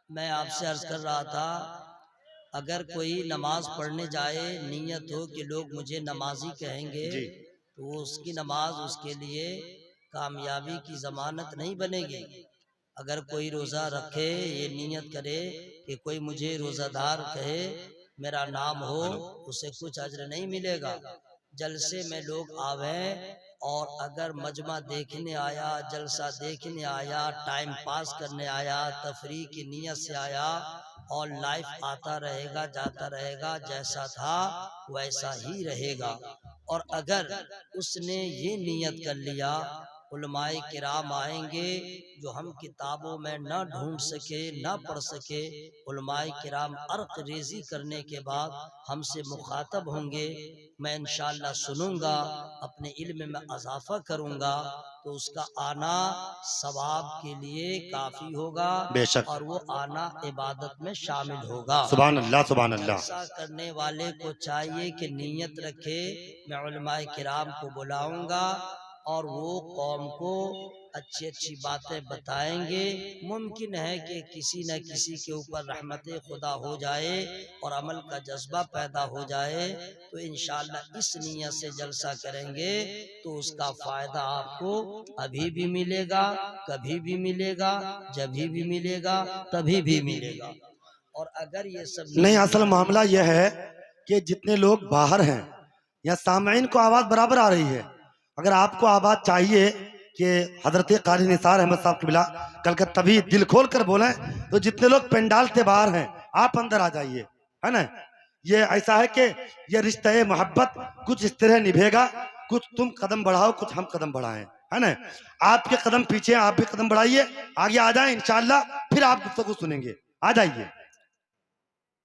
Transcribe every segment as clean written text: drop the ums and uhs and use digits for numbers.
मैं आपसे अर्ज कर रहा था, अगर कोई नमाज पढ़ने जाए, नीयत हो कि लोग मुझे नमाजी कहेंगे, जी तो उसकी नमाज उसके लिए कामयाबी की जमानत नहीं बनेगी। अगर कोई रोज़ा रखे, ये नीयत करे कि कोई मुझे रोज़ादार कहे, मेरा नाम हो, उसे कुछ अज्र नहीं मिलेगा। जलसे में लोग आवे और अगर मजमा देखने आया, जलसा देखने आया, टाइम पास करने आया, तफरी की नीयत से आया और लाइफ आता रहेगा जाता रहेगा, जैसा था वैसा ही रहेगा। और अगर उसने ये नीयत कर लिया, उलमाए किराम आएंगे जो हम किताबों में न ढूंढ सके न पढ़ सके, उलमाए किराम अर्क रेजी करने के बाद हमसे मुखातब होंगे, मैं इंशाअल्लाह सुनूंगा, अपने इल्म में अजाफा करूंगा, तो उसका आना सवाब के लिए काफी होगा बेशक। और वो आना इबादत में शामिल होगा। सुभान अल्लाह सुभान अल्लाह। जलसा करने वाले को चाहिए कि नीयत रखे, मैं उलमाए किराम को बुलाऊंगा और वो कौम को अच्छी अच्छी बातें बताएंगे। मुमकिन है कि किसी न किसी के ऊपर रहमत खुदा हो जाए और अमल का जज्बा पैदा हो जाए, तो इंशाअल्लाह इस नीयत से जलसा करेंगे तो उसका फायदा आपको अभी भी मिलेगा, कभी भी मिलेगा, जब भी मिलेगा, तभी भी मिलेगा। और अगर ये सब नहीं, असल मामला यह है कि जितने लोग बाहर हैं या सामईन को आवाज बराबर आ रही है, अगर आपको आवाज चाहिए कि हजरत कारी निसार अहमद साहब किबला कल का तभी दिल खोल कर बोले, तो जितने लोग पंडाल से बाहर हैं आप अंदर आ जाइए, है ना। ये ऐसा है कि ये रिश्ते मोहब्बत कुछ इस तरह निभेगा, कुछ तुम कदम बढ़ाओ, कुछ हम कदम बढ़ाएं, है ना। आपके कदम पीछे, आप भी कदम बढ़ाइए, आगे आ जाए इंशाअल्लाह, फिर आप गुफ्तगू सुनेंगे। आ जाइए।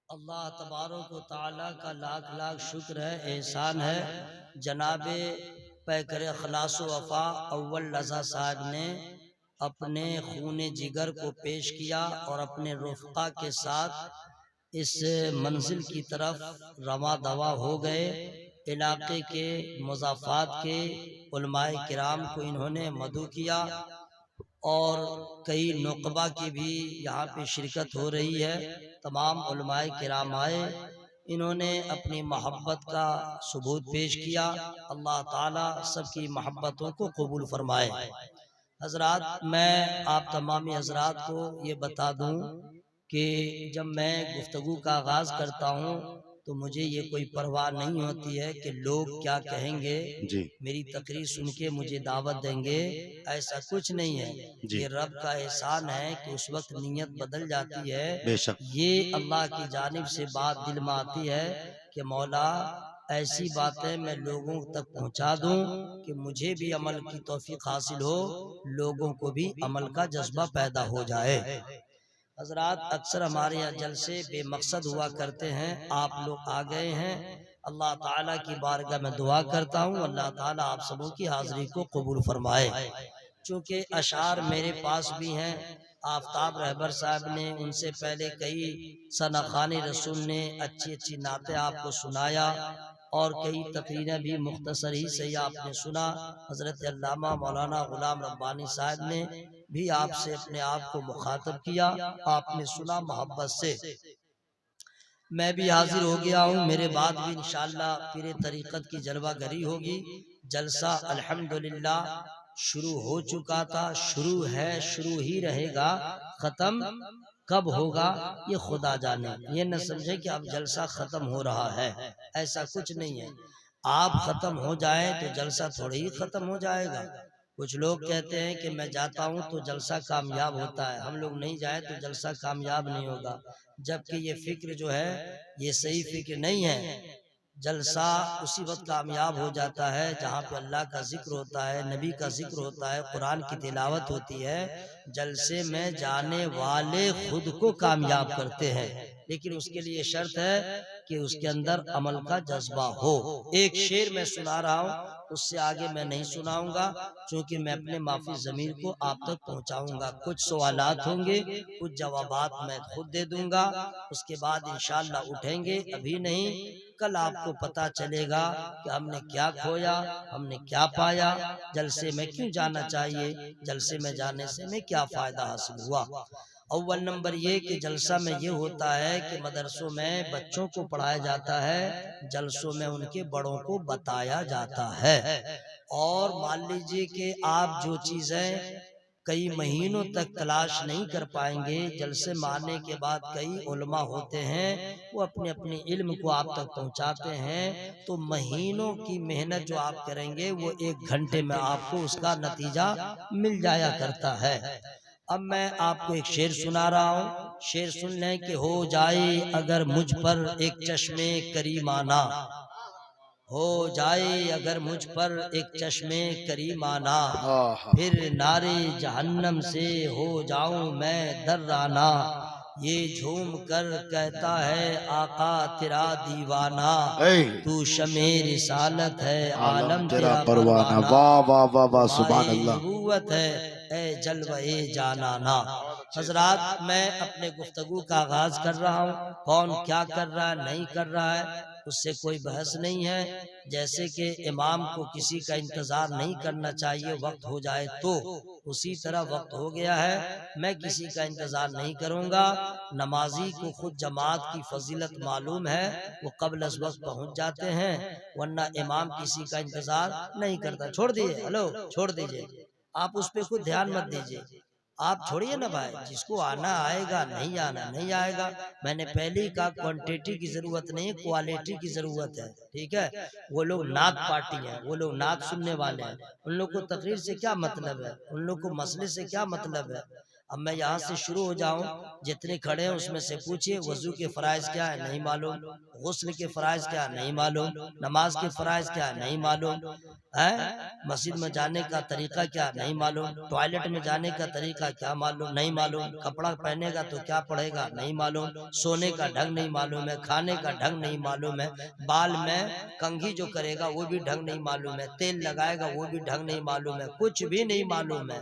अल्लाह तबारक व तआला का लाख लाख शुक्र है, एहसान है। जनाबे पैकर खलास वफा अव्वल रज़ा साहब ने अपने खून जिगर को पेश किया और अपने रुफ़क़ा के साथ इस मंजिल की तरफ रवा दवा हो गए। इलाके के मुज़ाफ़ात के उलमाए किराम को इन्होंने मदू किया और कई नुकबा की भी यहाँ पे शिरकत हो रही है। तमाम उलमाए किराम आए, इन्होंने अपनी मोहब्बत का सबूत पेश किया। अल्लाह ताला सबकी मोहब्बतों को कबूल फरमाए। हजरात, मैं आप तमामी हजरात को ये बता दूं कि जब मैं गुफ्तगू का आगाज करता हूँ तो मुझे ये कोई परवाह नहीं होती है कि लोग क्या कहेंगे, जी मेरी तकरीर सुन के मुझे दावत देंगे, ऐसा कुछ नहीं है। जी ये रब का एहसान है कि उस वक्त नीयत बदल जाती है। बेशक। ये अल्लाह की जानिब से बात दिल में आती है कि मौला ऐसी बातें मैं लोगों तक पहुंचा दूं कि मुझे भी अमल की तौफीक हासिल हो, लोगों को भी अमल का जज्बा पैदा हो जाए। हजरात, अक्सर हमारे यहाँ जलसे बेमकसद हुआ करते हैं, आप लोग आ गए हैं। अल्लाह ताला की बारगाह में दुआ करता हूँ, अल्लाह ताला आप सबों की हाजिरी को कबूल फरमाए। चूँकि अशार मेरे पास भी हैं, आफ्ताब रहबर साहब ने, उनसे पहले कई सनाखानी रसूल ने अच्छी अच्छी नाते आपको सुनाया और कई तकरीरें भी मुख्तसर ही से आपने सुना। हजरत अल्लामा मौलाना गुलाम रब्बानी साहब ने भी आपसे अपने आप को मुखातब किया, आपने सुना मोहब्बत से। मैं भी हाजिर हो गया हूँ, मेरे बाद भी इंशाअल्लाह पीरे तरीक़त की जलवागरी होगी। जलसा अल्हम्दुलिल्लाह शुरू हो चुका था, शुरू है, शुरू ही रहेगा, ख़त्म कब होगा ये खुदा जाने। ये न समझे कि अब जलसा ख़त्म हो रहा है, ऐसा कुछ नहीं है। आप ख़त्म हो जाए तो जलसा थोड़ी ही ख़त्म हो जाएगा। कुछ लोग कहते हैं कि मैं जाता हूँ तो जलसा कामयाब होता है, हम लोग नहीं जाए तो जलसा कामयाब नहीं होगा। जबकि ये फिक्र जो है ये सही फिक्र नहीं है। जलसा उसी वक्त कामयाब हो जाता है जहाँ पे अल्लाह का जिक्र होता है, नबी का जिक्र होता है, कुरान की तिलावत होती है। जलसे में जाने वाले खुद को कामयाब करते हैं, लेकिन उसके लिए शर्त है कि उसके अंदर अमल का जज्बा हो। एक शेर मैं सुना रहा हूँ, उससे आगे मैं नहीं सुनाऊंगा, क्योंकि मैं अपने माफी जमीर को आप तक पहुंचाऊंगा। कुछ सवालात होंगे, कुछ जवाबात मैं खुद दे दूंगा, उसके बाद इंशाअल्लाह उठेंगे। अभी नहीं, कल आपको पता चलेगा कि हमने क्या खोया, हमने क्या पाया, जलसे में क्यों जाना चाहिए, जलसे में जाने से हमें क्या फायदा हासिल हुआ। अव्वल नंबर ये कि जलसा में ये होता है कि मदरसों में बच्चों को पढ़ाया जाता है, जलसों में उनके बड़ों को बताया जाता है। और मान लीजिए कि आप जो चीज़ें कई महीनों तक तलाश नहीं कर पाएंगे, जलसे में आने के बाद कई उलमा होते हैं वो अपने अपने इल्म को आप तक पहुंचाते हैं, तो महीनों की मेहनत जो आप करेंगे वो 1 घंटे में आपको उसका नतीजा मिल जाया करता है। अब मैं आपको एक शेर सुना रहा हूँ, शेर सुन लें कि हो जाए अगर मुझ पर एक चश्मे करीमाना, हो जाए अगर मुझ पर एक चश्मे करीमाना, फिर नारे जहन्नम से हो जाऊं मैं दर्राना, ये झूम कर कहता है आका तेरा दीवाना, तू शमे रिसालत है आलम तेरा परवाना, वाह वाह वाह वाह, सुभान अल्लाह। नबूवत है ए जलवे जानाना। हजरात, मैं अपने गुफ्तगू का आगाज कर रहा हूँ। कौन क्या कर रहा है नहीं कर रहा है उससे कोई बहस नहीं है। जैसे कि इमाम को किसी का इंतजार नहीं करना चाहिए, वक्त हो जाए तो, उसी तरह वक्त हो गया है, मैं किसी का इंतजार नहीं करूंगा। नमाजी को खुद जमात की फजीलत मालूम है, वो कब्ल अज़ वक्त पहुंच जाते हैं, वरना इमाम किसी का इंतजार नहीं करता। छोड़ दीजिए, हेलो छोड़ दीजिए, आप उस पर खुद ध्यान मत दीजिए, आप छोड़िए ना भाई, जिसको आना आएगा, नहीं आना नहीं आएगा। मैंने पहले ही कहा क्वांटिटी की जरूरत नहीं, क्वालिटी की जरूरत है, ठीक है। वो लोग नात पार्टी है, वो लोग नात सुनने वाले हैं, उन लोग को तकरीर से क्या मतलब है, उन लोग को मसले से क्या मतलब है। अब मैं यहाँ से शुरू हो जाऊं, जितने खड़े हैं उसमें से पूछिए वजू के फराइज क्या है नहीं मालूम, गुस्ल के फराइज क्या नहीं मालूम, नमाज के फराइज क्या नहीं मालूम है, मस्जिद में जाने का तरीका क्या नहीं मालूम, टॉयलेट में जाने का तरीका क्या मालूम नहीं मालूम, कपड़ा पहनेगा तो क्या पड़ेगा नहीं मालूम, सोने का ढंग नहीं मालूम है, खाने का ढंग नहीं मालूम है, बाल में कंघी जो करेगा वो भी ढंग नहीं मालूम है, तेल लगाएगा वो भी ढंग नहीं मालूम है, कुछ भी नहीं मालूम है।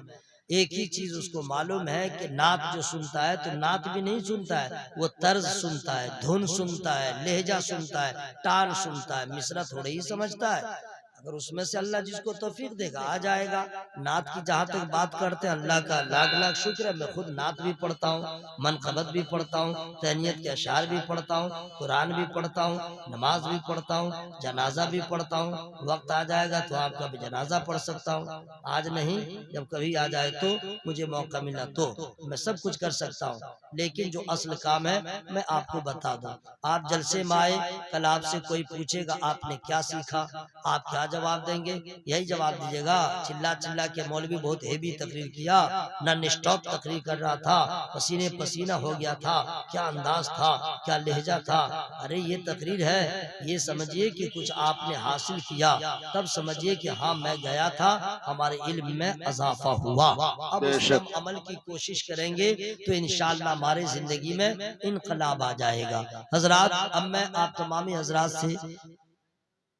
एक ही चीज उसको मालूम है कि नात जो सुनता है तो नात भी नहीं सुनता है, वो तर्ज सुनता है, धुन सुनता है, लहजा सुनता है, टान सुनता है, मिसरा थोड़े ही समझता है। अगर उसमें से अल्लाह जिसको तौफीक देगा आ जाएगा। नात की जहाँ तक बात करते हैं, अल्लाह का लाख लाख शुक्र है, मैं खुद नात भी पढ़ता हूँ, मनक़बत भी पढ़ता हूँ, तहनीयत के अशार भी पढ़ता हूँ, कुरान भी पढ़ता हूँ, नमाज भी पढ़ता हूँ, जनाजा भी पढ़ता हूँ। वक्त आ जाएगा तो आपका भी जनाजा पढ़ सकता हूँ, आज नहीं, जब कभी आ जाए तो, मुझे मौका मिला तो मैं सब कुछ कर सकता हूँ। लेकिन जो असल काम है मैं आपको बता दूं। आप जलसे में आए, कल आपसे कोई पूछेगा आपने क्या सीखा, आप क्या जवाब देंगे? यही जवाब दीजिएगा, चिल्ला चिल्ला के मौलवी बहुत हेवी तकरीर किया, नॉन स्टॉप तकरीर कर रहा था, पसीने पसीना हो गया था, क्या अंदाज था, क्या लहजा था। अरे ये तकरीर है, ये समझिए कि कुछ आपने हासिल किया, तब समझिए कि हाँ मैं गया था, हमारे इल्म में इजाफा हुआ। अब उस पर हम अमल की कोशिश करेंगे तो इंशाअल्लाह हमारे जिंदगी में इनकलाब आ जाएगा। हजरात, अब मैं आप तमामी हजरात से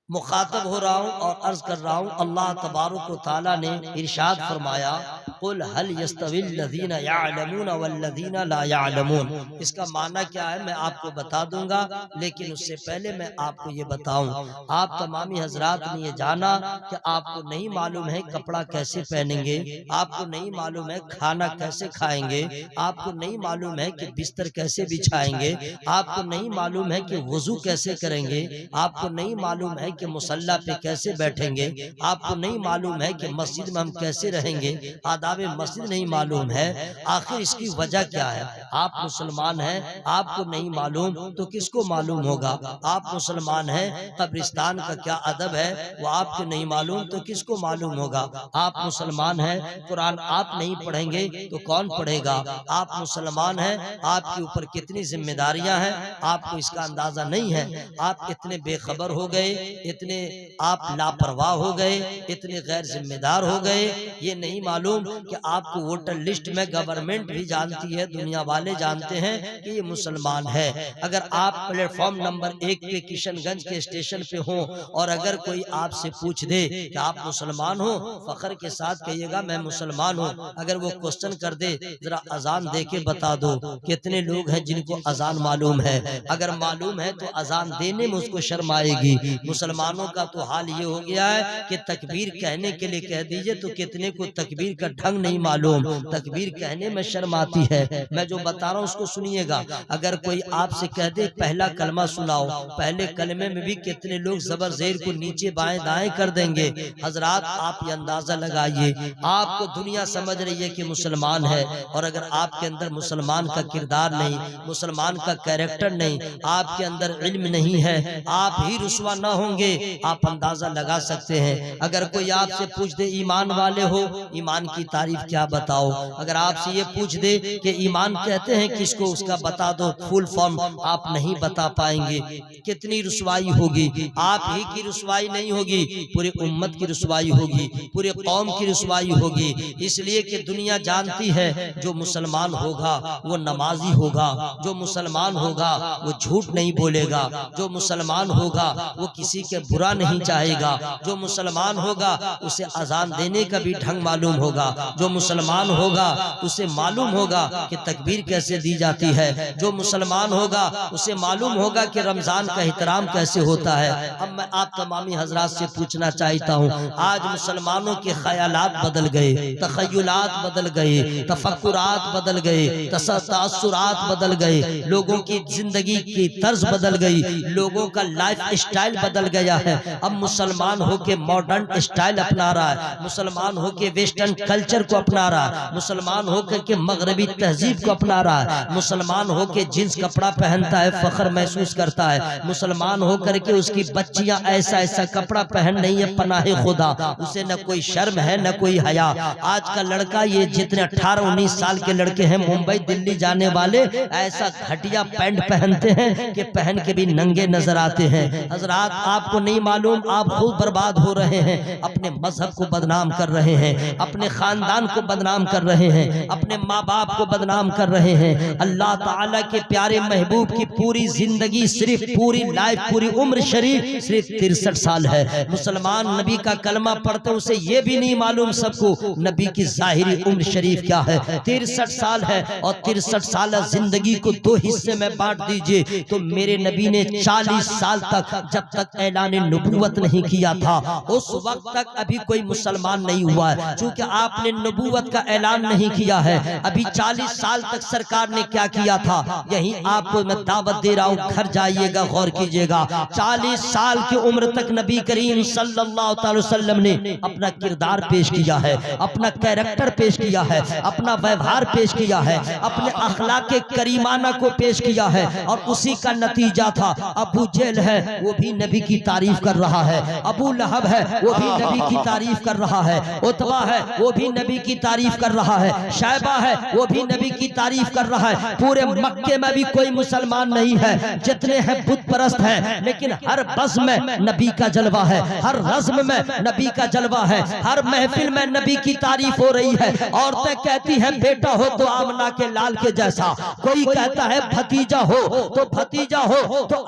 मुखातब हो रहा हूँ और अर्ज कर रहा हूँ, अल्लाह तबारक व तआला ने इरशाद फरमाया, कुल हल यस्तविल लज़ीना यअलमून वल्लज़ीना ला यअलमून। इसका माना क्या है मैं आपको बता दूंगा, लेकिन उससे पहले मैं आपको ये बताऊं, आप तमामी हजरात ने ये जाना कि आपको नहीं मालूम है कपड़ा कैसे पहनेंगे, आपको नहीं मालूम है खाना कैसे खाएंगे, आपको नहीं मालूम है कि बिस्तर कैसे बिछाएंगे, आपको नहीं मालूम है कि वजू कैसे करेंगे, आपको नहीं मालूम है कि मुसल्ला पे कैसे बैठेंगे, आपको नहीं मालूम है कि मस्जिद में हम कैसे रहेंगे, आदाबे मस्जिद नहीं मालूम है। आखिर इसकी वजह क्या है? आप मुसलमान हैं, आपको नहीं मालूम तो किसको मालूम होगा? आप मुसलमान हैं, कब्रिस्तान का क्या अदब है वो आपको नहीं मालूम तो किसको मालूम होगा? आप मुसलमान हैं, कुरान आप नहीं पढ़ेंगे तो कौन पढ़ेगा? आप मुसलमान हैं, आपके ऊपर कितनी जिम्मेदारियां हैं आपको इसका अंदाजा नहीं है। आप इतने बेखबर हो गए, इतने आप लापरवाह हो गए, इतने गैर जिम्मेदार हो गए, ये नहीं मालूम कि आपको वोटर लिस्ट में गवर्नमेंट भी जानती है, दुनिया वाले जानते हैं कि ये मुसलमान है। अगर आप प्लेटफॉर्म नंबर 1 पे किशनगंज के स्टेशन पे हो और अगर कोई आपसे पूछ दे कि आप मुसलमान हो, फख्र के साथ कहिएगा मैं मुसलमान हूँ। अगर वो क्वेश्चन कर दे जरा अजान दे के बता दो, कितने लोग हैं जिनको अजान मालूम है? अगर मालूम है तो अजान देने में उसको शर्म आएगी। मुसलमानों का तो हाल ये हो गया है कि तकबीर कहने के लिए कह दीजिए तो कितने को तकबीर का ढंग ढंग नहीं मालूम, तकबीर कहने में शर्म आती है। मैं जो बता रहा हूँ उसको सुनिएगा। अगर कोई आपसे कह दे पहला कलमा सुनाओ, पहले कलमे में भी कितने लोग जबर जेर को नीचे बाएं दाएं कर देंगे। हजरात आप ये अंदाजा लगाइए, आपको दुनिया समझ रही है कि मुसलमान है, और अगर आपके अंदर मुसलमान का किरदार नहीं, मुसलमान का कैरेक्टर नहीं, आपके अंदर इल्म नहीं है, आप ही रुसवा ना होंगे। आप अंदाजा लगा सकते हैं। अगर कोई आपसे पूछ दे ईमान वाले हो, ईमान की तारीफ क्या बताओ, अगर आपसे ये पूछ दे कि ईमान कहते हैं किसको, उसका बता दो फुल फॉर्म, आप नहीं बता पाएंगे। कितनी रुसवाई होगी। आप ही की रुसवाई नहीं होगी, पूरी उम्मत की रुसवाई होगी, पूरे कौम की रुसवाई होगी। इसलिए कि दुनिया जानती है जो मुसलमान होगा वो नमाजी होगा, जो मुसलमान होगा वो झूठ नहीं बोलेगा, जो मुसलमान होगा वो किसी के बुरा नहीं चाहेगा, जो मुसलमान होगा उसे अजान देने का भी ढंग मालूम होगा, जो मुसलमान होगा उसे मालूम होगा कि तकबीर कैसे दी जाती है, जो मुसलमान होगा उसे मालूम होगा कि रमजान का एहतराम कैसे होता है। अब मैं आप तमामी हजरात से पूछना चाहता हूँ, आज मुसलमानों के ख्यालात बदल गए, तखय्युलात बदल गए, तफक्कुरात बदल गए, तअस्सुरात बदल गए, लोगों की जिंदगी की तर्ज बदल गई, लोगों का लाइफ स्टाइल बदल गया है। अब मुसलमान होके मॉडर्न स्टाइल अपना रहा है, मुसलमान होके वेस्टर्न कल्चर को अपना रहा है, मुसलमान होकर के मगरबी तहजीब को अपना रहा है, मुसलमान होके जींस कपड़ा पहनता है, फख्र महसूस करता है, मुसलमान होकर के उसकी बच्चियां ऐसा ऐसा कपड़ा पहन रही है, पनाहे खुदा, उसे न कोई शर्म है न कोई हया। आज का लड़का, ये जितने 18-19 साल के लड़के हैं मुंबई दिल्ली जाने वाले, ऐसा घटिया पैंट पहनते हैं कि पहन के भी नंगे नजर आते हैं। हजरात आपको नहीं मालूम, आप खुद बर्बाद हो रहे हैं, अपने मजहब को बदनाम कर रहे हैं, अपने खानदान को बदनाम कर रहे हैं, अपने माँ बाप को बदनाम कर रहे हैं। अल्लाह ताला के प्यारे महबूब की पूरी जिंदगी, सिर्फ पूरी लाइफ, पूरी उम्र शरीफ सिर्फ 63 साल है। मुसलमान नबी का कलमा पढ़ते उसे ये भी नहीं मालूम सबको नबी की जाहिरी उम्र शरीफ क्या है। 63 साल है, और 63 साल जिंदगी को 2 हिस्से में बांट दीजिए तो मेरे नबी ने 40 साल तक, जब तक ऐलान नबूवत नहीं किया था, उस वक्त तक अभी कोई मुसलमान नहीं हुआ है। चूंकि आपने नबूवत का ऐलान नहीं किया है, अभी 40 साल तक सरकार ने क्या किया था, यही आपको मैं दावत दे रहा हूँ, घर जाइएगा गौर कीजिएगा। 40 साल की उम्र तक नबी करीम सल्लल्लाहु अलैहि वसल्लम ने अपना किरदार पेश किया है, अपना कैरेक्टर पेश किया है, अपना व्यवहार पेश किया है, अपने अखलाक करीमाना को पेश किया है, और उसी का नतीजा था अबू जेल है वो भी नबी की तारीफ कर रहा है, अबू लहब है वो भी नबी की तारीफ कर रहा है, उतबा है वो भी नबी की तारीफ कर रहा है, शैबा है वो भी नबी की तारीफ कर रहा है। पूरे मक्के में भी कोई मुसलमान नहीं है, जितने हैं बुत परस्त हैं, लेकिन हर बज़्म में नबी का जलवा है, हर रज़्म में नबी का जलवा है, हर महफिल में नबी की तारीफ हो रही है। औरतें कहती हैं बेटा हो तो आमना के लाल के जैसा, कोई कहता है भतीजा हो तो भतीजा हो तो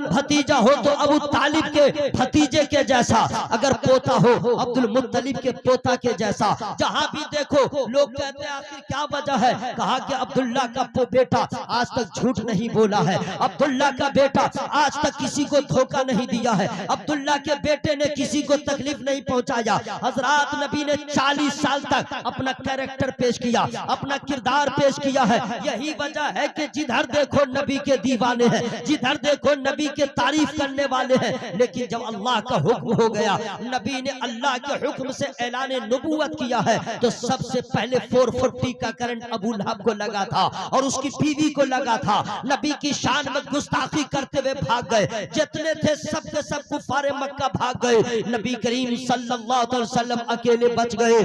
भतीजा हो तो अबू तालिब के भतीजे के जैसा, अगर पोता हो अब्दुल मुत्तलिब के पोता के जैसा। जहां भी देखो लोग कहते हैं आखिर क्या वजह है, कहा कि अब्दुल्ला का बेटा आज तक झूठ नहीं बोला है, अब्दुल्ला का बेटा आज तक किसी को धोखा नहीं दिया है, अब्दुल्ला के बेटे ने किसी को तकलीफ नहीं पहुंचाया। हजरात नबी ने 40 साल तक अपना कैरेक्टर पेश किया, अपना किरदार पेश किया है। यही वजह है कि जिधर देखो नबी के दीवाने हैं, जिधर देखो नबी के तारीफ करने वाले हैं। लेकिन जब अल्लाह का हुक्म हो गया, नबी ने अल्लाह के हुक्म से ऐलान नबूवत किया है, तो सबसे पहले 440 का करंट अबू लहब को लगा था और उसकी बीवी को लगा था। नबी की शान में गुस्ताखी करते हुए भाग गए, जितने थे सब के सब कुफारे मक्का भाग गए। नबी करीम सल्लल्लाहु अलैहि वसल्लम अकेले बच गए,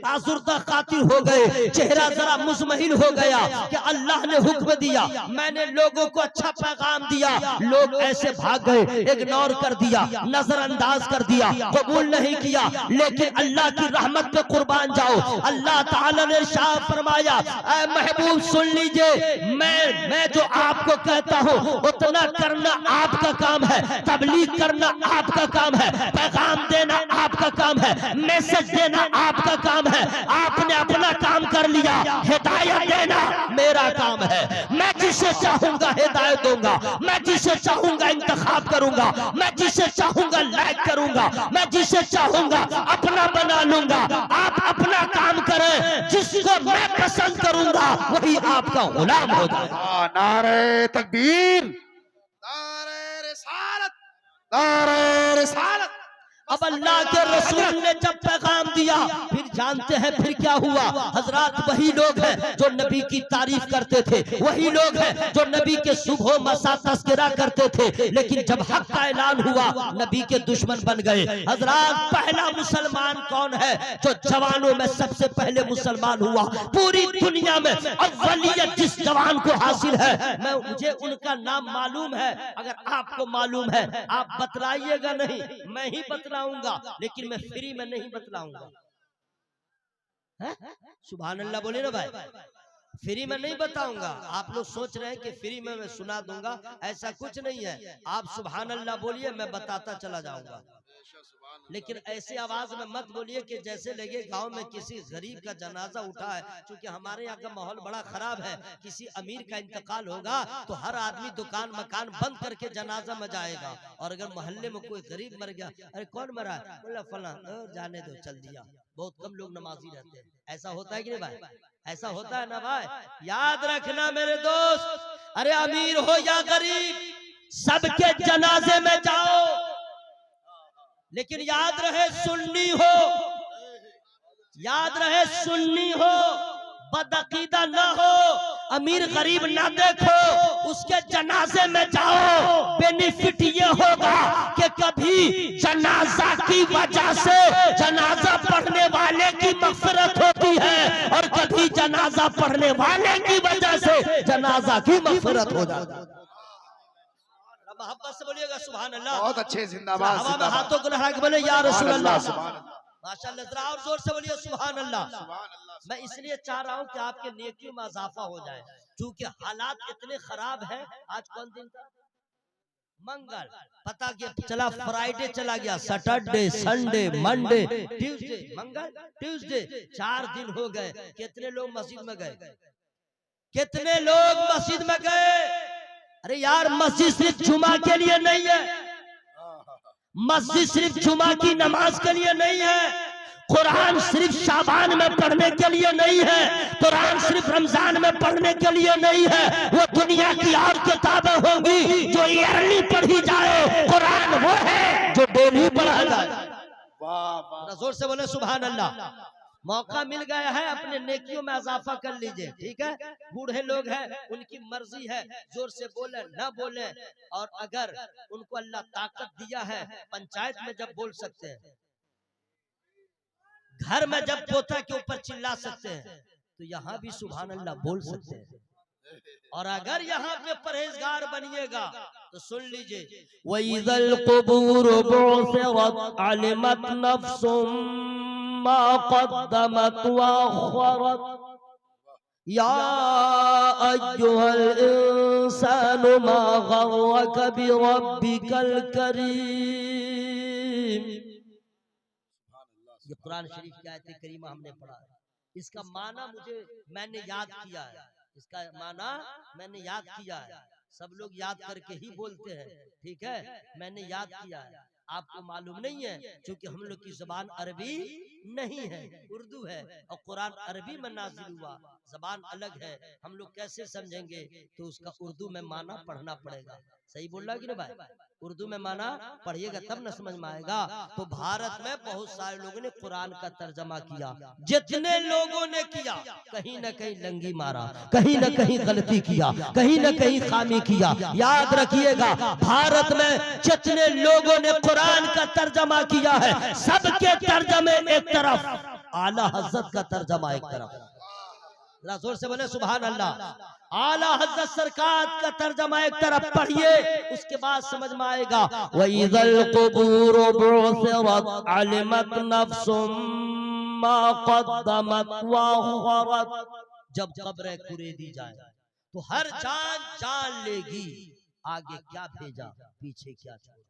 आज़ुर्दा कातिल हो गए, चेहरा जरा मुज़महिल हो गया कि अल्लाह ने हुक्म दिया, मैंने लोगों को अच्छा पैगाम दिया, लोग ऐसे भाग गए, इग्नोर कर दिया, नजरअंदाज कर दिया, कबूल नहीं किया। लेकिन अल्लाह की रहमत पे कुर्बान जाओ, अल्लाह ताला ने शाह फरमाया, ऐ महबूब सुन लीजिए, मैं जो आपको कहता हूँ उतना करना आपका काम है, तबलीग करना आपका काम है, पैगाम देना आपका काम है, मैसेज देना आपका काम है। आपने अपना काम कर लिया, हिदायत देना मेरा काम है। मैं जिसे चाहूंगा हिदायत दूंगा, मैं जिसे चाहूंगा इंतखाब करूंगा, मैं जिसे चाहूंगा लाइक करूंगा, मैं जिसे चाहूंगा अपना बना लूंगा। आप अपना काम करें, जिसको मैं पसंद करूंगा वही आपका गुलाम हो जाए। नारे तकबीर, नारे रिसालत, नारे रिसालत। अब अल्लाह के रसूल ने जब पैगाम दिया, फिर जानते हैं फिर क्या हुआ। हजरात वही लोग हैं जो नबी की तारीफ करते थे, वही लोग हैं जो नबी के सुबह मसा तस्करा करते थे, लेकिन जब हक का ऐलान हुआ नबी के दुश्मन बन गए। हजरात पहला मुसलमान कौन है जो जवानों में सबसे पहले मुसलमान हुआ? पूरी दुनिया में अव्वलियत जिस जवान को हासिल है, मुझे उनका नाम मालूम है। अगर आपको मालूम है आप बतलाइएगा, नहीं मैं ही बतलाऊंगा, लेकिन मैं फ्री में नहीं बतलाऊंगा। सुभान अल्लाह बोले ना भाई, फ्री में नहीं बताऊंगा। आप लोग सोच रहे हैं कि फ्री में मैं सुना दूंगा, ऐसा कुछ नहीं है। आप सुभान अल्लाह बोलिए, मैं बताता चला जाऊंगा, लेकिन ऐसे आवाज में मत बोलिए कि जैसे लगे गांव में किसी गरीब का जनाजा उठा है। क्योंकि हमारे यहाँ का माहौल बड़ा खराब है, किसी अमीर का इंतकाल होगा तो हर आदमी दुकान मकान बंद करके जनाजा में जाएगा, और अगर मोहल्ले में कोई गरीब मर गया, अरे कौन मरा है, बोला फला, जाने दो चल दिया। बहुत कम लोग नमाजी रहते हैं। ऐसा होता है कि नहीं भाई? ऐसा होता है ना भाई? याद रखना मेरे दोस्त, अरे अमीर हो या गरीब सबके जनाजे में जाओ, लेकिन याद रहे सुन्नी हो, याद रहे सुन्नी हो, बदअकीदा ना हो, अमीर गरीब ना देखो, उसके जनाजे में जाओ। बेनिफिट ये होगा कि कभी जनाजा की वजह से जनाजा पढ़ने वाले की मग़फ़िरत होती है, और कभी जनाजा पढ़ने वाले की वजह से जनाजा की मग़फ़िरत हो जाती है। मोहब्बत से बोलिएगा सुभान अल्लाह। बहुत अच्छे, जिंदाबाद। हवा में हाथों को लहरा के बोले या रसूल अल्लाह, सुभान माशाअल्लाह। जरा और जोर से बोलिए सुभान अल्लाह। मैं इसलिए चाह रहा हूँ कि आपके नेकियों में इजाफा हो जाए, क्योंकि हालात इतने खराब हैं। आज कौन दिन था? मंगल, पता क्या चला, फ्राइडे चला गया, सैटरडे, संडे, मंडे, ट्यूसडे, मंगल, ट्यूसडे, 4 दिन हो गए। कितने लोग मस्जिद में गए? कितने लोग मस्जिद में गए? अरे यार, मस्जिद सिर्फ जुमा के लिए नहीं है, मस्जिद सिर्फ जुमा की नमाज के लिए नहीं है, कुरान सिर्फ शाबान में पढ़ने के लिए नहीं है, कुरान सिर्फ रमजान में पढ़ने के लिए नहीं है। वो दुनिया की और किताबें होंगी जो ईयरली पढ़ी जाए, कुरान वो है जो डेली पढ़ा जाए। जोर से बोले सुभान अल्लाह। मौका मिल गया है, अपने नेकियों में इजाफा कर लीजिए, ठीक है। बूढ़े लोग हैं, उनकी मर्जी है, जोर से बोले न बोले, और अगर उनको अल्लाह ताकत दिया है, पंचायत में जब बोल सकते हैं, घर में जब पोता के ऊपर चिल्ला सकते हैं, तो यहाँ भी सुभान अल्लाह बोल सकते हैं। और अगर यहाँ पे परहेजगार बनिएगा तो सुन लीजिए, वइज़ल क़ुबूर बुअसिरत अलिमत नफ्सुम मा क़द्दमत व अख़रत या अय्युहल इंसानु मा ग़र्रक बिरब्बिकल करीम। ये कुरान शरीफ की आयत करीमा हमने पढ़ा है। इसका माना मैंने याद किया है, इसका माना मैंने याद किया है। सब लोग याद करके ही बोलते हैं, ठीक है, मैंने याद किया है। आपको मालूम नहीं है, क्योंकि हम लोग की जबान अरबी नहीं है, उर्दू है, और कुरान अरबी में नाजिल हुआ, जबान अलग है, हम लोग कैसे समझेंगे? तो उसका उर्दू में माना पढ़ना पड़ेगा। सही बोल रहा है कि नहीं भाई? उर्दू में माना पढ़िएगा तब न समझ में आएगा। तो भारत में बहुत सारे लोगों ने कुरान का तर्जमा किया, जितने लोगों ने किया कहीं न कहीं लंगी मारा, कहीं न कहीं गलती किया, कहीं न कहीं खामी किया। याद रखिएगा, भारत में जितने लोगों ने कुरान का तर्जमा किया है, सबके तर्जमे एक तरफ, आला हज़रत का तर्जमा एक तरफ। जोर से बोले सुभान अल्लाह। आला हज़रत सरकार का तर्जमा एक तरफ पढ़िए, उसके बाद समझ में आएगा। वइज़ल क़ुबूर बुअसिरत अलिमत नफ्सुम मा क़द्दमत व अख़रत। जब कब्रें कुरेदी जाए तो हर जान जान लेगी, आगे क्या भेजा पीछे क्या छोड़ा।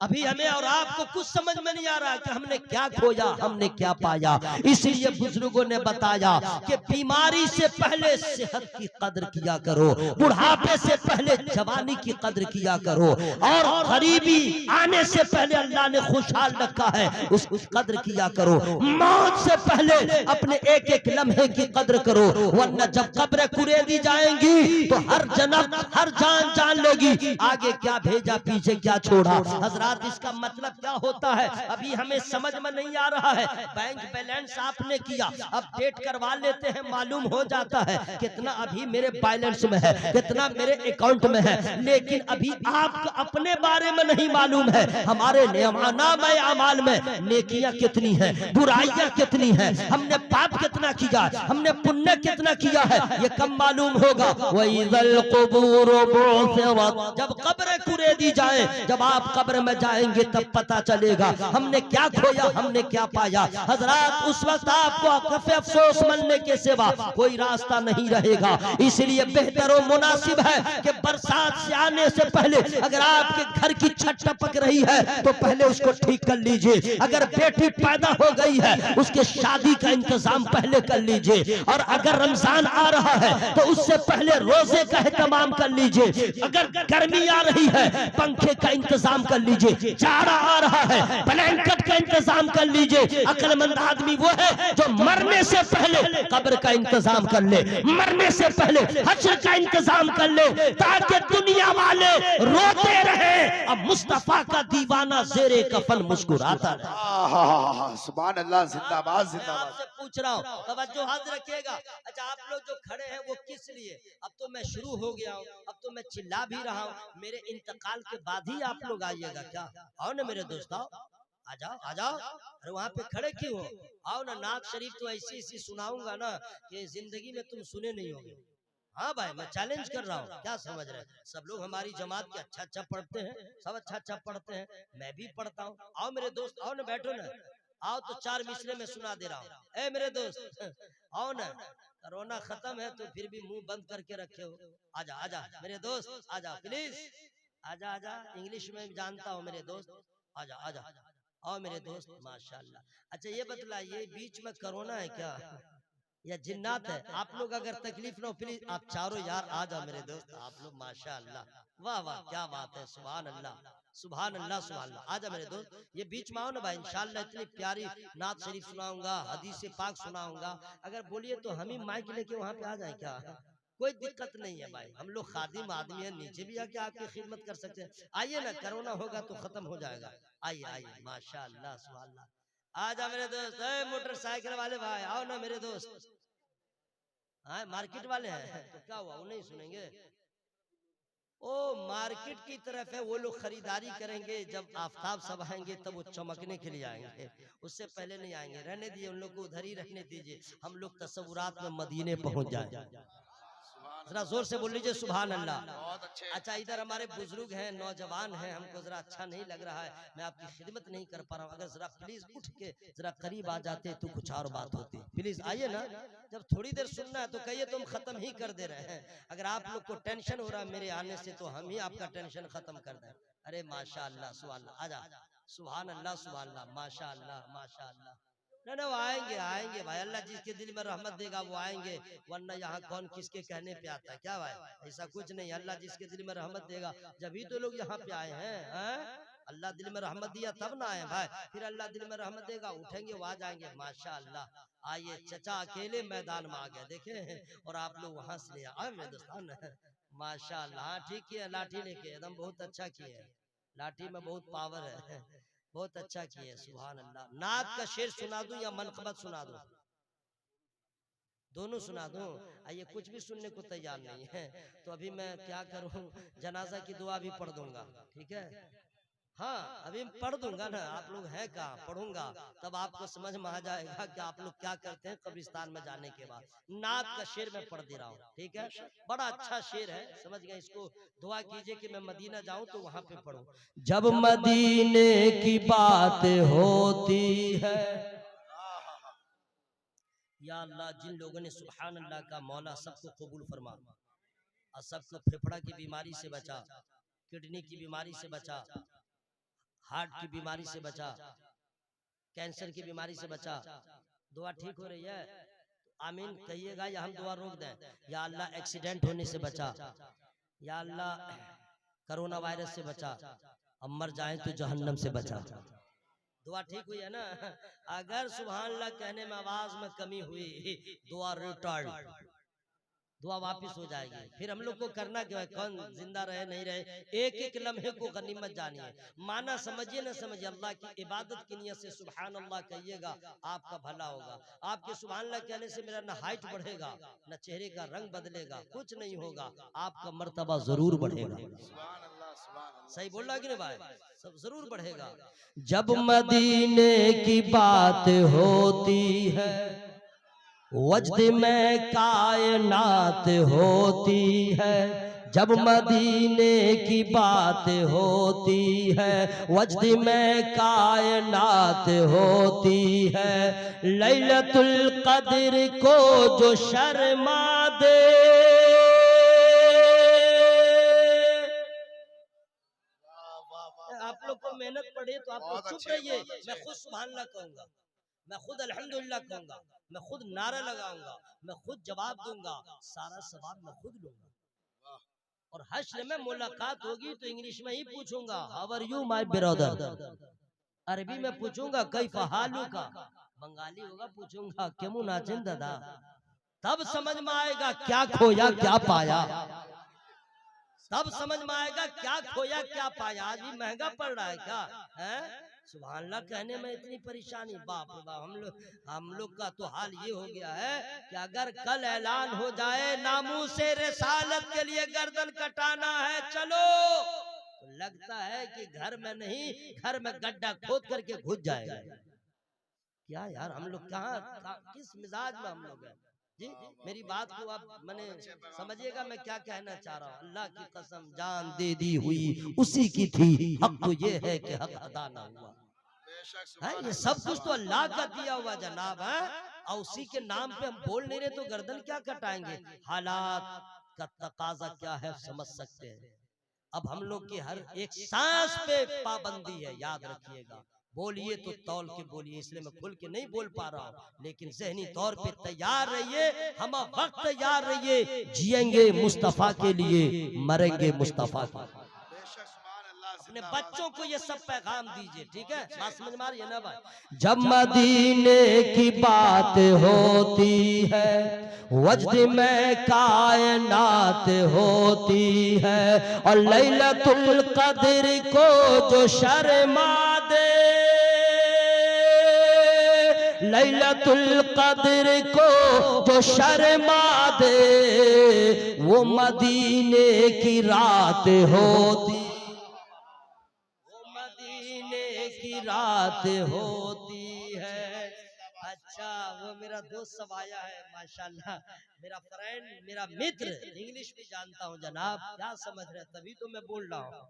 अभी हमें और आपको कुछ समझ में नहीं आ रहा कि हमने क्या खोया, हमने क्या पाया। इसलिए बुजुर्गों ने बताया कि बीमारी से पहले सेहत की कदर किया करो, बुढ़ापे से पहले जवानी की कदर किया करो, और गरीबी आने से पहले अल्लाह ने खुशहाल रखा है उस कदर किया करो। मौत से पहले अपने एक एक लम्हे की कदर करो, वरना जब कब्र कुरेदी जाएंगी तो हर जन्म हर जान जान लेगी आगे क्या भेजा पीछे क्या छोड़ा। हजरात, इसका मतलब क्या होता है अभी हमें समझ में नहीं आ रहा है। बैंक बैलेंस आपने किया, अपडेट करवा लेते हैं, मालूम हो जाता है कितना अभी मेरे बैलेंस में है, कितना मेरे अकाउंट में है, लेकिन अभी आपको अपने बारे में नहीं मालूम है हमारे नाम अमाल में नेकियां कितनी है, बुराइयां कितनी है, हमने पाप कितना किया, हमने पुण्य कितना किया है, ये कम मालूम होगा। जब कब्र कुरेदी जाए, जब आप कब्र में जाएंगे तब पता चलेगा हमने क्या खोया, हमने क्या पाया। हजरात, उस वक्त आपको अफसोस मनने के सिवा कोई रास्ता नहीं रहेगा। इसलिए बेहतर और मुनासिब है कि बरसात से आने से पहले अगर आपके घर की छत टपक रही है तो पहले उसको ठीक कर लीजिए। अगर बेटी पैदा हो गई है उसके शादी का इंतजाम पहले कर लीजिए, और अगर रमजान आ रहा है तो उससे पहले रोजे का एहतमाम कर लीजिए। अगर गर्मी आ रही है पंखे का इंतजाम कर लीजिए, जाड़ा आ रहा है ब्लैंकेट का इंतजाम कर लीजिए। अक्लमंद आदमी वो है जो मरने से पहले कब्र का इंतजाम कर ले, मरने से पहले हश्र का इंतजाम कर ले, ताकि दुनिया वाले रोते रहे और मुस्तफा का दीवाना ज़ेरे कफन मुस्कुराता रहे। सुभान अल्लाह, जिंदाबाद जिंदाबाद। आपसे पूछ रहा हूँ, तवज्जो हाथ रखिएगा। अच्छा, आप लोग जो खड़े हैं वो किस लिए? अब तो मैं शुरू हो गया हूँ, अब तो मैं चिल्ला भी रहा हूँ, मेरे इंतकाल के बाद ही आप लोग आइएगा क्या? आओ ना मेरे दोस्त, आओ, आ जाओ आ जाओ। अरे वहाँ पे खड़े क्यों हो? आओ ना, नात शरीफ तो ऐसी ऐसी सुनाऊंगा ना कि जिंदगी में तुम सुने नहीं होगे। हाँ भाई, मैं चैलेंज कर रहा हूँ, क्या समझ रहे हैं? सब लोग हमारी जमात के अच्छा अच्छा पढ़ते हैं, सब अच्छा अच्छा पढ़ते हैं, मैं भी पढ़ता हूँ। आओ मेरे दोस्त, आओ ना, बैठो ना, आओ तो चार मिसरे में सुना दे रहा हूँ। ए मेरे दोस्त आओ ना, कोरोना खत्म है तो फिर भी मुंह बंद करके रखे हो। आजा आजा मेरे दोस्त, आजा प्लीज, आजा आजा, इंग्लिश में जानता हूँ मेरे दोस्त, आजा आजा, आओ मेरे दोस्त, माशाल्लाह। अच्छा ये बतलाइए, बीच में कोरोना है क्या या जिन्नात है? आप लोग अगर तकलीफ ना हो प्लीज आप चारों यार आ जाओ मेरे दोस्त, आप लोग माशाअल्लाह, वाह वाह क्या बात है, सुभान अल्लाह सुभान अल्लाह सुभान अल्लाह। आ जाओ मेरे दोस्त, ये बीच में आओ ना भाई, इंशाअल्लाह इतनी प्यारी नात शरीफ सुनाऊंगा, हदीस पाक सुनाऊंगा। अगर बोलिए तो हम ही माइक लेके वहां पे आ जाए क्या? कोई दिक्कत नहीं है भाई, हम लोग खादिम आदमी है, नीचे भी आके आपकी खिदमत कर सकते हैं। आइए ना, कोरोना होगा तो खत्म हो जाएगा। आइए आइए, माशाअल्लाह सुभान अल्लाह। आजा मेरे दोस्त, मोटरसाइकिल वाले भाई आओ ना मेरे दोस्त। हाँ, मार्केट वाले हैं तो क्या हुआ, वो नहीं सुनेंगे? ओ मार्केट की तरफ है, वो लोग खरीदारी करेंगे, जब आफताब सब आएंगे तब वो चमकने के लिए आएंगे, उससे पहले नहीं आएंगे। रहने दीजिए, उन लोग को उधर ही रहने दीजिए, हम लोग तसव्वुरात में मदीने पहुंच जाए। जरा जोर से बोल लीजिए सुभान अल्लाह। बहुत अच्छे। अच्छा, इधर हमारे बुजुर्ग हैं, नौजवान हैं, हमको जरा अच्छा नहीं लग रहा है, मैं आपकी खिदमत नहीं कर पा रहा हूँ। अगर जरा प्लीज उठ के जरा करीब आ जाते तो कुछ और बात होती। प्लीज आइए ना, जब थोड़ी देर सुनना है तो कहिए तो हम खत्म ही कर दे रहे हैं। अगर आप लोग को टेंशन हो रहा है मेरे आने से तो हम ही आपका टेंशन खत्म कर दें। अरे माशाअल्लाह सुभान अल्लाह, आजा, सुभान अल्लाह सुभान अल्लाह, माशाअल्लाह माशाअल्लाह। ना ना, वो आएंगे आएंगे भाई, अल्लाह जिसके दिल में रहमत देगा वो आएंगे, वरना यहाँ कौन किसके कहने पे आता है क्या भाई? ऐसा कुछ नहीं, अल्लाह जिसके दिल में रहमत देगा जब ही तो लोग यहाँ पे आए हैं। अल्लाह दिल में रहमत दिया तब ना आए भाई, फिर अल्लाह दिल में रहमत देगा, उठेंगे वो आ जाएंगे। माशाअल्लाह, आइए, चचा अकेले मैदान में आ गए देखे, और आप लोग वहां से आए मेरे दोस्तान। माशाअल्लाह, हाँ ठीक किए, लाठी लेके एकदम बहुत अच्छा किए, लाठी में बहुत पावर है, बहुत अच्छा किए, सुभान अल्लाह। नात का शेर सुना दूं या मनकबत सुना दूं? दोनों सुना दूं? ये कुछ भी सुनने को तैयार नहीं है, तो अभी मैं क्या करूं, जनाजा की दुआ भी पढ़ दूंगा, ठीक है? हाँ, अभी पढ़ दूंगा ना, आप लोग हैं कहाँ, पढ़ूंगा तब आपको समझ में आ जाएगा कि आप लोग क्या करते हैं कब्रिस्तान में जाने के बाद। नात का शेर मैं पढ़ दे रहा हूँ, ठीक है? बड़ा अच्छा शेर है, समझ गए? इसको दुआ कीजिए कि मैं मदीना जाऊं तो वहां पे पढ़ूं। जब मदीने की बात होती है, या अल्लाह, जिन लोगों ने सुभान अल्लाह का, मौला सबको कबूल फरमा और सबको फेफड़ा की बीमारी से बचा, किडनी की बीमारी से बचा, हार्ट की बीमारी से बचा, कैंसर की बीमारी से बचा, दुआ ठीक हो रही है, आमीन कहिएगा या हम दुआ रोक दें। या अल्लाह एक्सीडेंट होने से बचा, या अल्लाह कोरोना वायरस से बचा, अब मर जाए तो जहन्नम से बचा। दुआ ठीक हुई है ना। अगर सुभान अल्लाह कहने में आवाज में कमी हुई, दुआ रिटार्ड, दुआ वापिस हो जाएगी। फिर हम लोग को करना क्या है, कौन जिंदा रहे नहीं रहे, एक एक लम्हे को गनीमत जानिए, माना समझिए न समझिए, अल्लाह की इबादत की नियत से सुभान अल्लाह कहिएगा, आपका भला होगा। आपके सुभान अल्लाह कहने से मेरा न हाइट बढ़ेगा, न चेहरे का रंग बदलेगा, कुछ नहीं होगा, आपका मर्तबा जरूर बढ़ेगा। सुभान अल्लाह, सुभान अल्लाह। सही बोल रहा कि नहीं भाई, सब जरूर बढ़ेगा। जब मदीने की बात होती है, वजद में कायनात होती है। जब मदीने की बात होती है, वजद में कायनात होती है। लैलतुल कद्र को जो शर्मा दे, आप लोग को मेहनत पड़े तो आप लोग चुप रहिए, मैं खुद सुभान अल्लाह कहूंगा, मैं खुद अल्हम्दुलिल्लाह कहूंगा, मैं खुद नारा लगाऊंगा, मैं खुद जवाब दूंगा, सारा सवाब मैं खुद लूंगा। और हश्र में मुलाकात होगी तो इंग्लिश में ही पूछूंगा, how are you my brother, अरबी में पूछूंगा कैफा हालू का, बंगाली होगा पूछूंगा केमू नाचिन दादा। तब समझ में आएगा क्या खोया क्या पाया, तब समझ में आएगा क्या खोया क्या पाया। आज भी महंगा पड़ रहा है क्या है? सुभान अल्लाह कहने में इतनी परेशानी, बाप रे बाप। हम लोग का तो हाल ये हो गया है कि अगर कल ऐलान हो जाए नामूसे रिसालत के लिए गर्दन कटाना है चलो, तो लगता है कि घर में नहीं, घर में गड्ढा खोद करके घुस जाएगा। क्या यार हम लोग कहाँ किस मिजाज में हम लोग हैं जी। मेरी बात को आप मैंने समझिएगा मैं क्या कहना चाह रहा हूँ। अल्लाह की कसम जान दे दी हुई उसी की थी, हक तो ये है कि हक अदा ना हुआ है। ये सब कुछ तो अल्लाह का दिया हुआ जनाब है, और उसी के नाम पे हम बोल नहीं रहे तो गर्दन क्या कटाएंगे। हालात का तकाजा क्या है समझ सकते हैं। अब हम लोग की हर एक सांस पे पाबंदी है, याद रखिएगा। बोलिए तो तौल के बोलिए, इसलिए मैं खुल के नहीं बोल पा रहा हूँ, लेकिन जहनी तौर पे तैयार रहिए, हम वक्त तैयार रहिए। जिएंगे मुस्तफा के लिए, मरेंगे मुस्तफा के लिए। अपने बच्चों को ये सब पैगाम दीजिए, ठीक है? बात समझ में आ रही है ना भाई? जब मदीने की बात होती है, वजद में कायनात होती है, और लैलतुल कद्र को जो शर्मा दे, लैलतुल कद्र को जो शर्मा दे, वो मदीने की रात होती, की रात होती है। अच्छा वो मेरा दोस्त सब आया है माशाल्लाह, मेरा फ्रेंड, मेरा मित्र, इंग्लिश भी जानता हूँ जनाब, क्या समझ रहे तभी तो मैं बोल रहा हूँ।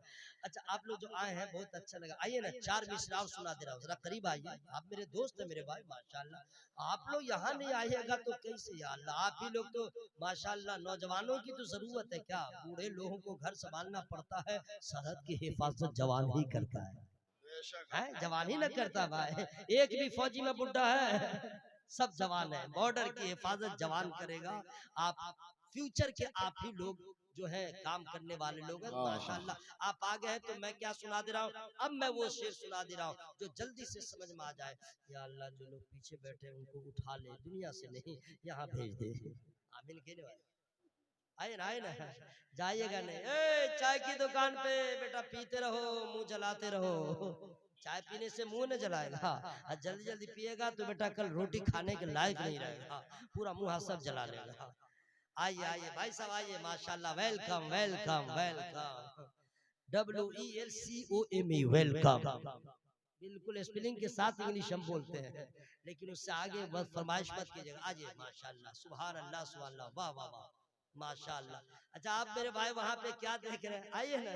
अच्छा आप लोग जो आए हैं बहुत अच्छा लगा, आइए ना 4 मिसरा और सुना दे रहा हूँ, जरा करीब आइए। आप मेरे दोस्त है मेरे भाई माशाल्लाह। आप लोग यहाँ नहीं आइएगा तो कैसे या अल्लाह। आप ही लोग तो माशाल्लाह, नौजवानों की तो जरूरत है क्या, बूढ़े लोगों को घर संभालना पड़ता है, सरहद की हिफाजत जवान ही करता है, जवान ही न करता भाई। एक भी फौजी में बुढ़ा है, सब जवान है। बॉर्डर की हिफाजत जवान करेगा। आप फ्यूचर के आप ही लोग जो है काम करने वाले लोग हैं माशाल्लाह। आप आ गए हैं तो मैं क्या सुना दे रहा हूँ, अब मैं वो शेर सुना दे रहा हूँ जो जल्दी से समझ में आ जाए। या अल्लाह जो लोग पीछे बैठे हैं उनको उठा ले, दुनिया से नहीं यहाँ भेज दे। आमीन कहने वाले आए ना जाइएगा नहीं। चाय की दुकान पे बेटा पीते रहो, मुंह जलाते रहो। चाय पीने से मुंह न जलाएगा, और जल्दी जल्दी पिएगा तो बेटा कल रोटी खाने के लायक नहीं रहेगा, पूरा मुंह सब जला लेगा। आइए आइए भाई साहब आइए माशाल्लाह, welcome welcome welcome, WELCOME welcome. बिल्कुल स्पेलिंग के साथ इंग्लिश हम बोलते हैं, लेकिन उससे आगे बस फरमाइश मत कीजिएगा। आइए माशाल्लाह, सुभान अल्लाह सुभान अल्लाह, वाह वाह वाह माशाल्लाह। अच्छा आप मेरे भाई वहां पे क्या देख रहे हैं, आइए ना,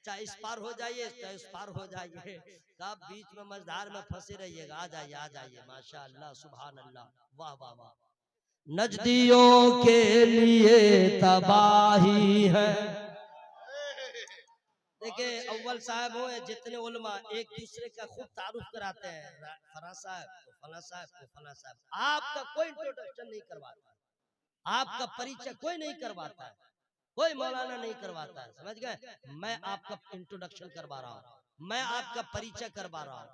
चाहे इस पार हो जाइए चाहे उस पार हो जाइए, कब बीच में मझधार में फंसे रहिएगा। आ जाइए माशाल्लाह सुभान अल्लाह, वाह वाह वाह। नजदियों के लिए तबाही है, देखिए अव्वल साहब हो या जितने उलमा एक दूसरे का खूब तारुफ कराते हैं, फला साहब तो फला साहब तो फला साहब। आपका कोई इंट्रोडक्शन नहीं करवाता, आपका परिचय कोई नहीं करवाता है, कोई मौलाना नहीं करवाता है, समझ गए। मैं आपका इंट्रोडक्शन करवा रहा हूँ, मैं आपका परिचय करवा रहा हूँ।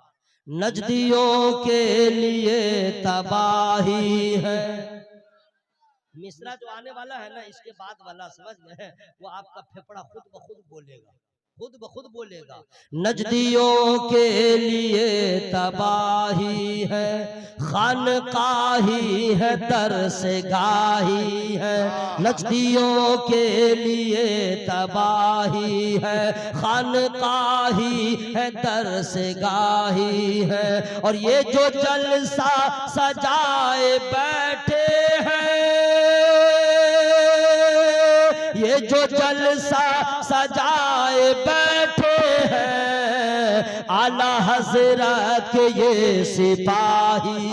नजदियों के लिए तबाही है, मिश्रा जो आने वाला है ना इसके बाद वाला, समझ गए, वो आपका फेफड़ा खुद ब खुद बोलेगा, खुद ब खुद बोलेगा। नजदियों के लिए तबाही है, खानकाही है, तरसगाही है। नजदियों के लिए तबाही है, खानकाही है, तरसगाही है। और ये जो जलसा सजाए बैठे हैं, ये जो जलसा सजाए बैठे हैं, आला हजरत के ये सिपाही,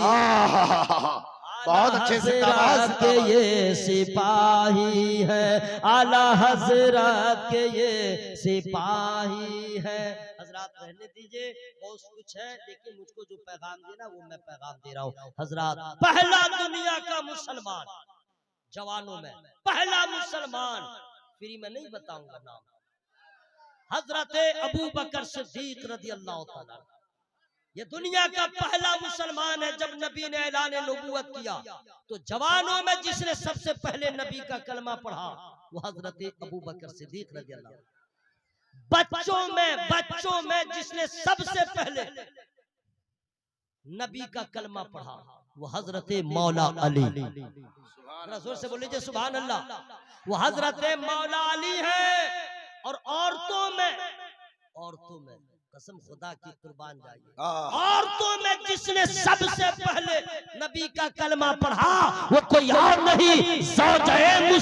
बहुत अच्छे से हजरत के ये सिपाही है, आला हजरत के ये सिपाही है। हजरत रहने दीजिए, बहुत कुछ है, लेकिन मुझको जो पैगाम देना वो मैं पैगाम दे रहा हूँ। हजरत पहला दुनिया का मुसलमान, जवानों में पहला मुसलमान, फ्री में नहीं बताऊंगा नाम, हजरत अबू बकर सिद्दीक रज़ी अल्लाह ताला। ये दुनिया का पहला मुसलमान है। जब नबी ने ऐलान नबूवत किया तो जवानों में जिसने सबसे पहले नबी का कलमा पढ़ा वो हजरत अबू बकर सिद्दीक रज़ी अल्लाह। बच्चों में जिसने सबसे पहले नबी का कलमा पढ़ा वो हजरत मौला अली, जोर से बोल लीजिए सुभान अल्लाह। वो हजरत मौला अली है। और औरतों में कसम खुदा की कुर्बान जाइए, औरतों में जिसने सबसे पहले नबी का कलमा पढ़ा वो कोई और नहीं, ज़ौज-ए